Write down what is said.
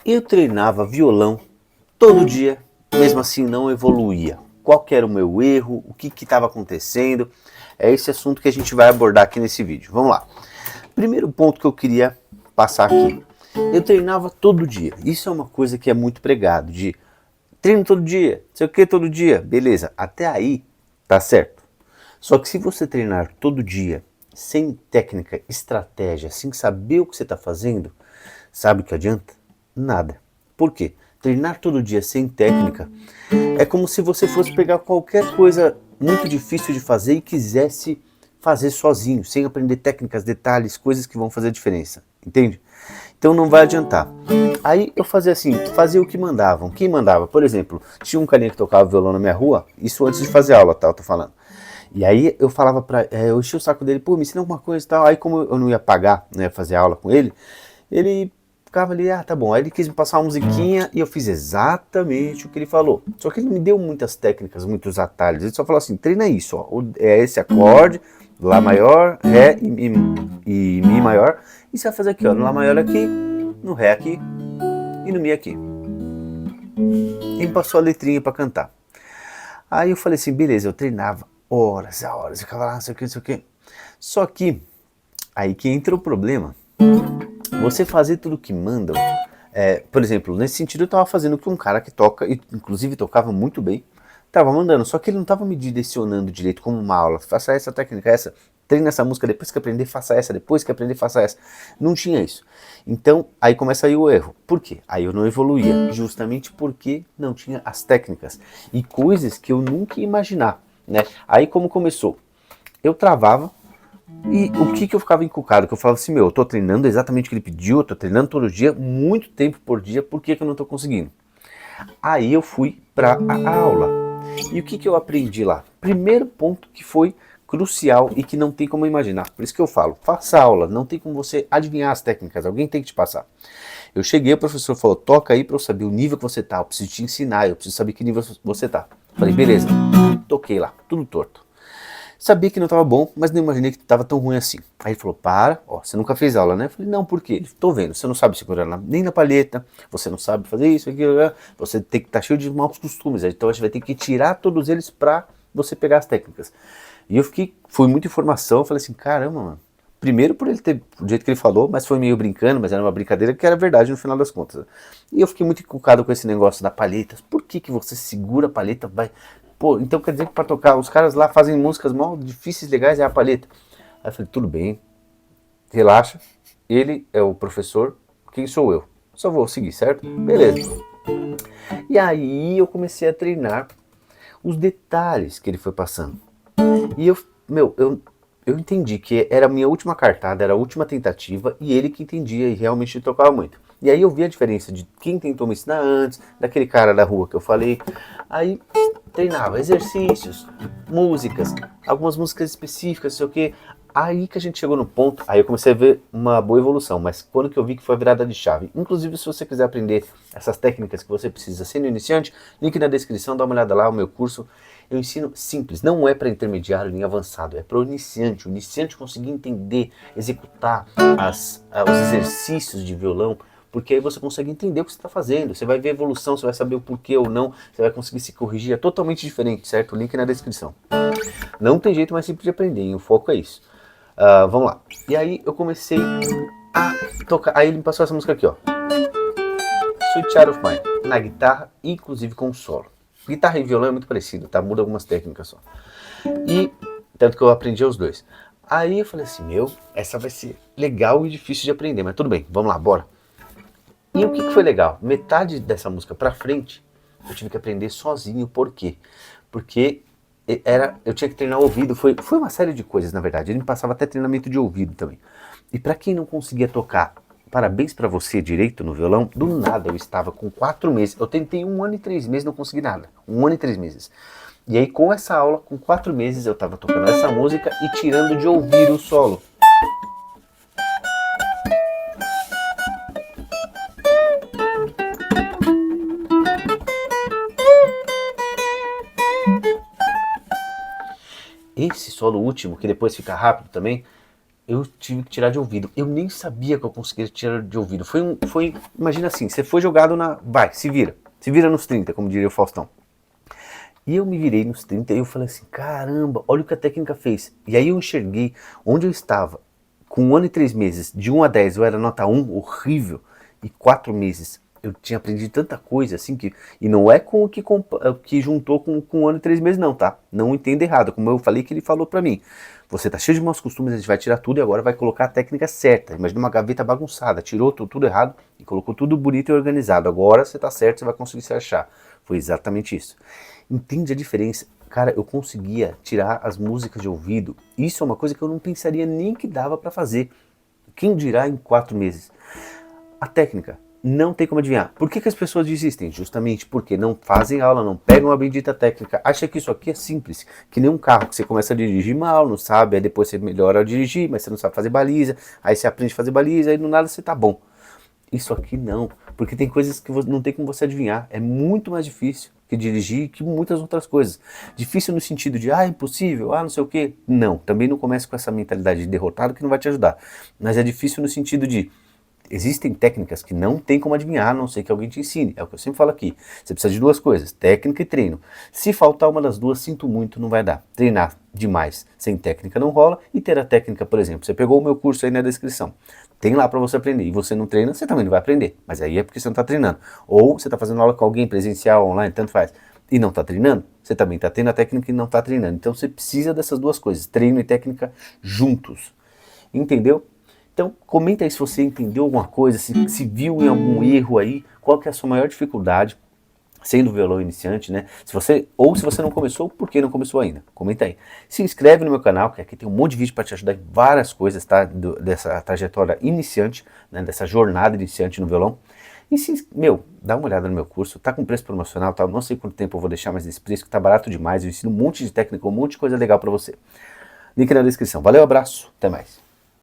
Eu treinava violão todo dia, mesmo assim não evoluía. Qual que era o meu erro? O que estava acontecendo? É esse assunto que a gente vai abordar aqui nesse vídeo. Vamos lá. Primeiro ponto que eu queria passar aqui. Eu treinava todo dia. Isso é uma coisa que é muito pregado, de treino todo dia, sei o que todo dia. Beleza, até aí tá certo. Só que se você treinar todo dia, sem técnica, estratégia, sem saber o que você está fazendo, sabe o que adianta? Nada. Por quê? Treinar todo dia sem técnica é como se você fosse pegar qualquer coisa muito difícil de fazer e quisesse fazer sozinho, sem aprender técnicas, detalhes, coisas que vão fazer diferença. Entende? Então não vai adiantar. Aí eu fazia assim, fazia o que mandavam. Quem mandava? Por exemplo, tinha um carinha que tocava violão na minha rua, isso antes de fazer aula, tá? Eu tô falando. E aí eu falava eu enchi o saco dele, pô, me ensina alguma coisa e tal. Aí como eu não ia pagar, né, fazer aula com ele ficava ali, tá bom. Aí ele quis me passar uma musiquinha e eu fiz exatamente o que ele falou. Só que ele me deu muitas técnicas, muitos atalhos. Ele só falou assim, treina isso, ó. É esse acorde, Lá maior, Ré e Mi maior. E você vai fazer aqui, ó, no Lá maior aqui, no Ré aqui e no Mi aqui. E me passou a letrinha para cantar. Aí eu falei assim, beleza, eu treinava horas e horas, ficava lá, não sei o que, não sei o que. Só que, aí que entra o problema. Você fazer tudo que mandam, por exemplo, nesse sentido eu estava fazendo o que um cara que toca, e inclusive tocava muito bem, estava mandando, só que ele não estava me direcionando direito como uma aula, faça essa técnica, essa, treine essa música, depois que aprender, faça essa, depois que aprender, faça essa. Não tinha isso. Então, aí começa aí o erro. Por quê? Aí eu não evoluía, justamente porque não tinha as técnicas e coisas que eu nunca ia imaginar, né? Aí como começou? Eu travava, e o que eu ficava encucado? Que eu falava assim, eu tô treinando exatamente o que ele pediu, eu tô treinando todo dia, muito tempo por dia, por que eu não tô conseguindo? Aí eu fui para a aula. E o que eu aprendi lá? Primeiro ponto que foi crucial e que não tem como imaginar. Por isso que eu falo, faça aula, não tem como você adivinhar as técnicas, alguém tem que te passar. Eu cheguei, o professor falou, toca aí para eu saber o nível que você tá, eu preciso te ensinar, eu preciso saber que nível você tá. Falei, beleza, toquei lá, tudo torto. Sabia que não estava bom, mas não imaginei que estava tão ruim assim. Aí ele falou, você nunca fez aula, né? Eu falei, não, por quê? Ele, tô vendo, você não sabe segurar nem na palheta, você não sabe fazer isso, aquilo, você tem que estar cheio de maus costumes, então a gente vai ter que tirar todos eles para você pegar as técnicas. E eu fui muita informação, falei assim, caramba, mano. Primeiro por ele ter, do jeito que ele falou, mas foi meio brincando, mas era uma brincadeira que era verdade no final das contas. E eu fiquei muito encucado com esse negócio da palheta. Por que você segura a palheta, vai... Pô, então quer dizer que para tocar, os caras lá fazem músicas mal difíceis, legais, é a palheta. Aí eu falei, tudo bem, relaxa, ele é o professor, quem sou eu? Só vou seguir, certo? Beleza. E aí eu comecei a treinar os detalhes que ele foi passando. E eu entendi que era a minha última cartada, era a última tentativa, e ele que entendia e realmente tocava muito. E aí eu vi a diferença de quem tentou me ensinar antes, daquele cara da rua que eu falei. Aí treinava exercícios, músicas, algumas músicas específicas, não sei o que. Aí que a gente chegou no ponto, aí eu comecei a ver uma boa evolução, mas quando que eu vi que foi a virada de chave. Inclusive, se você quiser aprender essas técnicas que você precisa sendo iniciante, link na descrição, dá uma olhada lá, o meu curso. Eu ensino simples, não é para intermediário nem avançado, é para o iniciante conseguir entender, executar os exercícios de violão, porque aí você consegue entender o que você está fazendo, você vai ver a evolução, você vai saber o porquê ou não, você vai conseguir se corrigir, é totalmente diferente, certo? O link na descrição. Não tem jeito mais simples de aprender, hein? O foco é isso. Vamos lá. E aí eu comecei a tocar, aí ele me passou essa música aqui, ó. Sweet Child of Mine, na guitarra, inclusive com solo. Guitarra e violão é muito parecido, tá? Muda algumas técnicas só. E tanto que eu aprendi os dois. Aí eu falei assim, essa vai ser legal e difícil de aprender, mas tudo bem, vamos lá, bora. E o que foi legal? Metade dessa música pra frente, eu tive que aprender sozinho, por quê? Porque eu tinha que treinar o ouvido, foi uma série de coisas, na verdade. Ele me passava até treinamento de ouvido também. E pra quem não conseguia tocar, parabéns pra você direito no violão, do nada eu estava com 4 meses, eu tentei 1 ano e 3 meses, não consegui nada, 1 ano e 3 meses. E aí com essa aula, com 4 meses, eu estava tocando essa música e tirando de ouvir o solo. Esse solo último, que depois fica rápido também, eu tive que tirar de ouvido. Eu nem sabia que eu conseguia tirar de ouvido. Imagina assim, você foi jogado vai, se vira nos 30, como diria o Faustão. E eu me virei nos 30 e eu falei assim, caramba, olha o que a técnica fez. E aí eu enxerguei onde eu estava, com 1 ano e 3 meses, de 1 a 10 eu era nota 1, horrível, e 4 meses eu tinha aprendido tanta coisa, assim, e não é com o que juntou com 1 ano e 3 meses não, tá? Não entenda errado, como eu falei que ele falou pra mim. Você tá cheio de maus costumes, a gente vai tirar tudo e agora vai colocar a técnica certa. Imagina uma gaveta bagunçada, tirou tudo errado e colocou tudo bonito e organizado. Agora você tá certo, você vai conseguir se achar. Foi exatamente isso. Entende a diferença? Cara, eu conseguia tirar as músicas de ouvido. Isso é uma coisa que eu não pensaria nem que dava pra fazer. Quem dirá em 4 meses? A técnica. Não tem como adivinhar. Por que as pessoas desistem? Justamente porque não fazem aula, não pegam a bendita técnica. Acha que isso aqui é simples. Que nem um carro que você começa a dirigir mal, não sabe, aí depois você melhora a dirigir, mas você não sabe fazer baliza, aí você aprende a fazer baliza, aí no nada você tá bom. Isso aqui não, porque tem coisas que não tem como você adivinhar. É muito mais difícil que dirigir e que muitas outras coisas. Difícil no sentido de, impossível, não sei o quê. Não, também não comece com essa mentalidade de derrotado que não vai te ajudar. Mas é difícil no sentido de, existem técnicas que não tem como adivinhar, a não ser que alguém te ensine. É o que eu sempre falo aqui. Você precisa de 2 coisas, técnica e treino. Se faltar uma das duas, sinto muito, não vai dar. Treinar demais sem técnica não rola. E ter a técnica, por exemplo, você pegou o meu curso aí na descrição. Tem lá para você aprender. E você não treina, você também não vai aprender. Mas aí é porque você não está treinando. Ou você está fazendo aula com alguém presencial, online, tanto faz. E não está treinando, você também está tendo a técnica e não está treinando. Então você precisa dessas 2 coisas, treino e técnica juntos. Entendeu? Então, comenta aí se você entendeu alguma coisa, se viu em algum erro aí, qual que é a sua maior dificuldade, sendo violão iniciante, né? Se você não começou, por que não começou ainda? Comenta aí. Se inscreve no meu canal, que aqui tem um monte de vídeo para te ajudar em várias coisas, tá? Dessa trajetória iniciante, né? Dessa jornada iniciante no violão. E dá uma olhada no meu curso, tá com preço promocional, tá? Não sei quanto tempo eu vou deixar, mas esse preço que tá barato demais, eu ensino um monte de técnica, um monte de coisa legal para você. Link na descrição. Valeu, abraço, até mais.